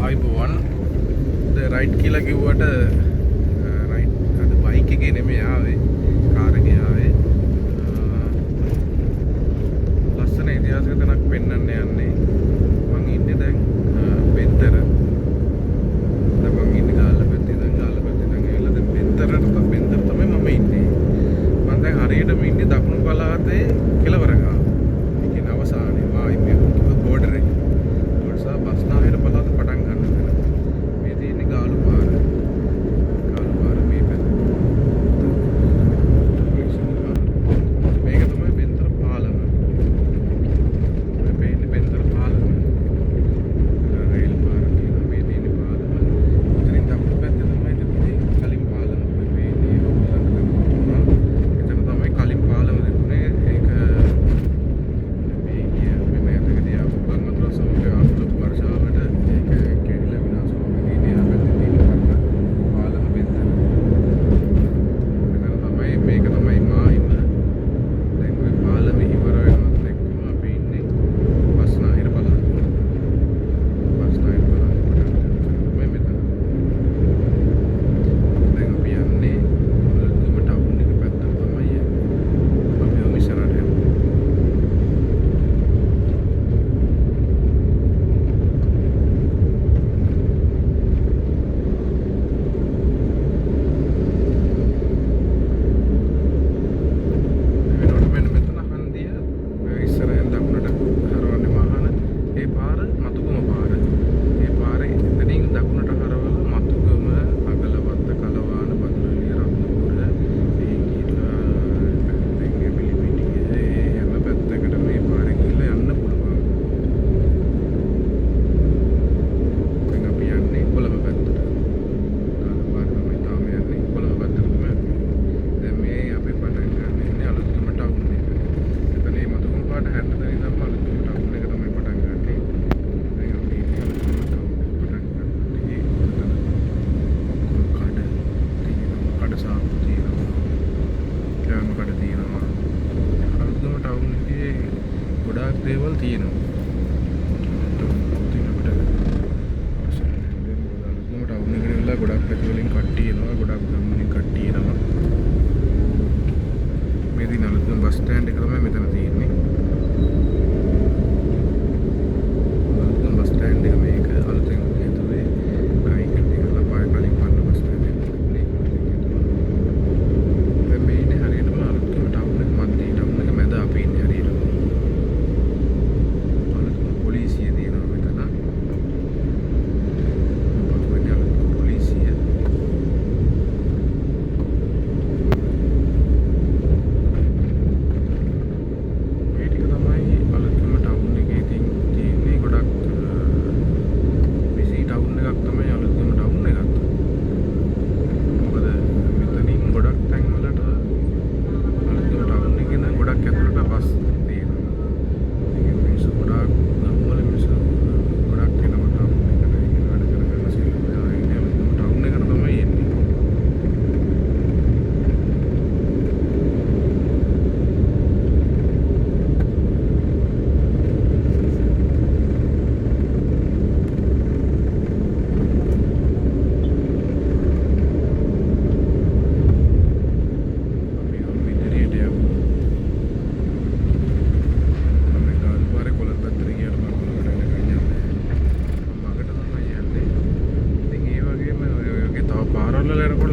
ආයිබෝවන් right කියලා කිව්වට right අද බයික් එකේ නෙමෙයි ආවේ කාර් එකේ ආවේ ලස්සන ඉතිහාසක තැනක් පෙන්වන්න යන්නේ මං ඉන්නේ දැන් බෙන්තර දැන් මං ඉන්නේ ගාල්ලපැත්තේ ඉඳන් ඇවිල්ලා දැන් බෙන්තර තමයි මම ඉන්නේ මං දැන් හරියටම ඉන්නේ දකුණු පළාතේ කෙළවර ගාව ඒ කියන්නේ අවසානයේ මා ඉන්නේ බෝඩර් එකේ සහ බස්නාහිර පළාත පටන් ගන්න තැන මේ තියෙන්නේ ගාලු පාර මේ පැත්ත මේක තමයි බෙන්තර පාලම මේ බෙන්තර පාලම රේල් පාර තියෙනවා මේ තියෙන්නේ පාලම ඉතින් දකුණු පැත්තේ තමයි තිබුණේ කලින් පාලම මේ එතන තමයි කලින් පාලම තිබුණේ ඒක ගොඩාක් දේවල් තියෙනවා. ටවුන් එකට වෙලා ගොඩක් පැති වලින් කට්ටිය එනවා, ගොඩක් ගම් වලින් කට්ටිය එනවා. මේ දින අලුත්ම බස් ස්ටෑන්ඩ් එක තමයි මෙතන තියෙන්නේ. අලුත්ම බස් ස්ටෑන්ඩ් එක මේක අලුතෙන් හදුවේ. නයිකල් එකලා පාය කලින් පන්න බස් ස්ටෑන්ඩ් එක. දැන් මේ ඉන්නේ හරියටම අලුත්ම ටවුන් එක මැදේ. ටවුන් එක මැද අපි ඉන්නේ හරියට. polisi di nama tanah banyak polisi ya ini kita mai alat cuma tahun ni kita ini godak bisi tahun ni kat tamai alat cuma tahun ni kat මොකද මෙතනින් ගොඩක් තැන් වලට අලුත් ටවුන් එකේ නම් ගොඩක් ඇතුළට බස් තියෙනවා. ඒක මිනිස්සු ගොඩක්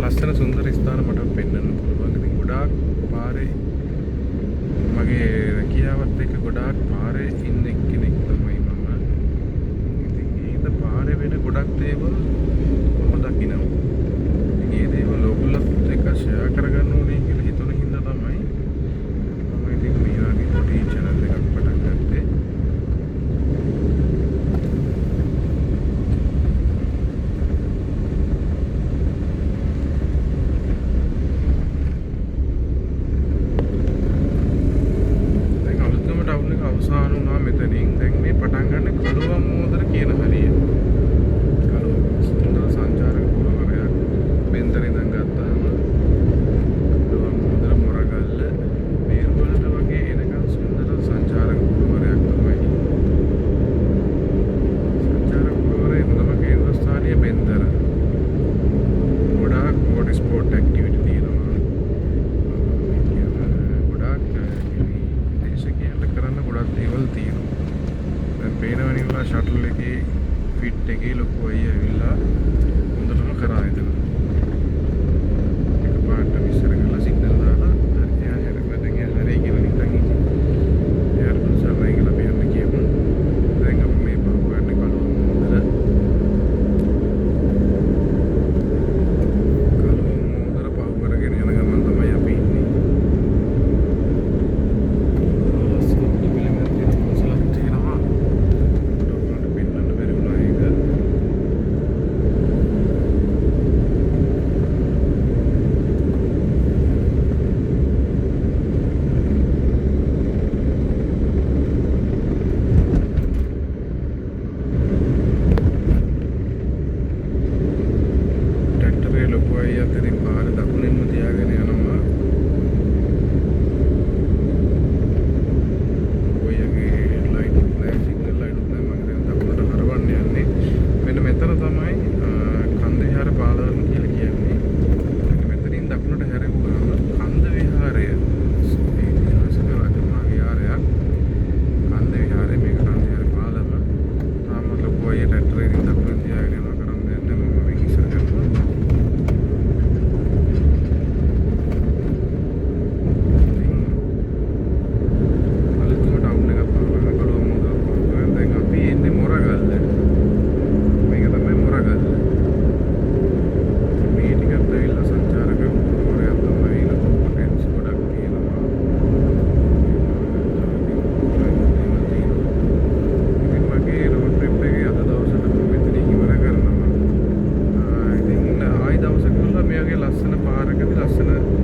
ලස්සන සුන්දර ස්ථාන මට පෙන්වන්න පුළුවන්. ඉතින් ගොඩාක් පාරේ මගේ රැකියාවත් එක්ක ගොඩාක් පාරේ ඉන්න කෙනෙක් තමයි මම. ඉතින් ඒකද පාරේ වෙන ගොඩක් දේවල් මම දකිනවා. ඉතින් මේ දේවල් ඔයගොල්ලොත් එක්ක ෂෙයා කරගන්න ඕනේ කියලා හිතන හින්දා තමයි මම ඉතින් මේ වගේ පොඩි channel එකක් පටන් ගත්තේ. අවසාන වුණා මෙතනින්. දැන් මේ පටන් ගන්න කළුවම් මෝදර කියන හරිය. කළුවම් කන්ට්‍රෝල් එකේ ෆිට් එකේ ලොකු අය ඇවිල්ලා හොඳටම කරා එතන. එකපාරට විශ්සර කරලා සිග්නල් දාලා එයා හැරෙන්න දැන් එයා හරි කියලා නිකන් ඉන්නේ. එයාට දුසාරයි කියලා අපි යන්න කියමු. දැන් අපි මේ පහු යන්නේ කලුව මොහොතට. කලුව මොහොතට පහු කරගෙන යන ගමන් තමයි අපි ඉන්නේ. අතරින් පාර දකුණින්ම තියාගෙන යනවා. ඔයගේ ලයිට් නැහැ, සිග්නල් ලයිට් නැහැ. මම දැන් දකුණට හරවන්න යන්නේ. මෙන්න මෙතන තමයි කන්ද විහාර පාලවන කියලා කියන්නේ. මෙතනින් දකුණට හැරෙවුවාම කන්ද විහාරය ඉතිහාසක රජමහා විහාරයක්. කන්ද විහාරය මේක කන්ද විහාර පාලම. තාම ලොකු අය ට්‍රැක්ටරයෙන් දකුණට තියාගෙන යනවා. කරන්නේ නැහැ මම මේක ඉස්සර කරනවා. ලස්සන පාරකදී ලස්සන